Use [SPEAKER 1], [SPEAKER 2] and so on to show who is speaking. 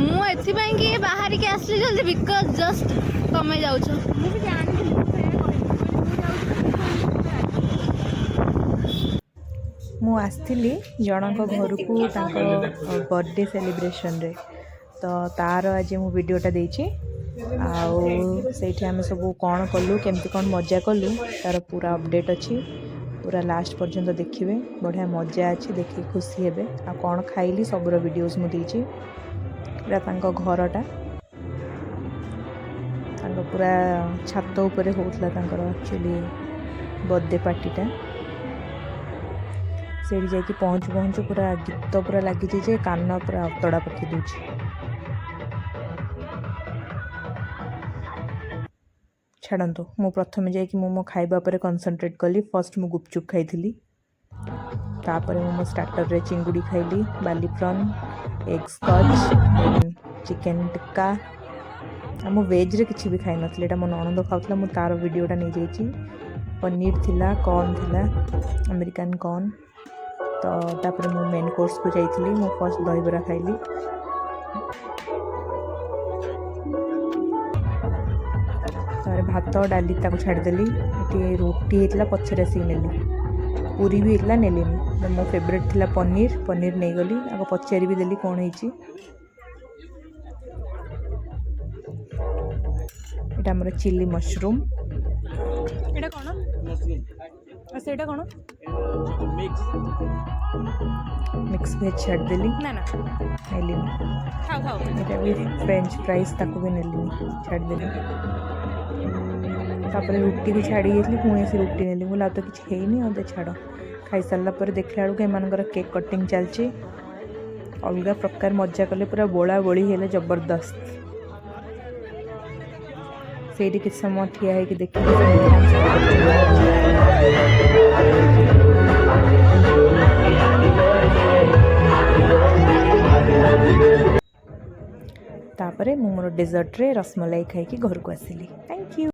[SPEAKER 1] मुझे बाहर के आसली जल्दी बिकज जस्ट कमे जाऊँ
[SPEAKER 2] मु आसती जनक घर को बर्थडे सेलिब्रेशन रे तो तार आज मु वीडियोटा देछि आम सब कौन कलु केमती कौन मजा कलु तार पूरा अपडेट अच्छी पूरा लास्ट पर्यंत देखिए बढ़िया मजा अच्छी देखिए खुशी हेबे आ कौन खाइली सबुर वीडियोस मु देछि घरटा पूरा छात उपरे होतला एक्चुअली बर्थडे पार्टीटा से जाकि पहुँचु पहुँचु पूरा गीत पूरा लगी जे कान पूरा अतड़ा पकई दूची छाड़ू मु प्रथम जाकि मो खाइबा पर कंसंट्रेट कली फर्स्ट मु गुपचुप खाई तापर मो स्टार्टर रे चिंगुड़ी खाइली बाली prawn egg scotch chicken tikka मो वेज रे किछि भी खाई नथले एटा मो ननंद खाउतला मु तार वीडियोटा नै जाइछि पनीर थिला कॉर्न थिला अमेरिकन कॉर्न तो तापर मु मेन कोर्स को जाइथिली मु फर्स्ट दही बरा खाइली तारे भात डाली ताको छाड़देली ये रोटी होता पछरे आसिक नेली पूरी भी होता नेलिनी मो फेवरेट थिला पनीर पनीर नहीं गली आगे पचारि भी देली कौन होइछि एटा हमर चिली मशरूम
[SPEAKER 1] एटा कोन अच्छा एटा कोन
[SPEAKER 2] मिक्स वेज छाड़देली
[SPEAKER 1] ना ना
[SPEAKER 2] नेलिनी
[SPEAKER 1] खाओ खाओ
[SPEAKER 2] एटा भी फ्रेंच फ्राइज ताको भी नेलिनी छाड़देली तापर रुटी भी छाड़ी जाइली पुणी से रुटी नेली बोला तो किसी है अदे छाड़ खाई सारा पर देखला बेलू एम केक कटिंग चलची अलग प्रकार मजा कले पूरा बोला बोली हेले जबरदस्त से किसी समय ठिया है देख तापरे मु मोर डेजर्ट रे रसमलाई खाई घर को आसिली। Thank you.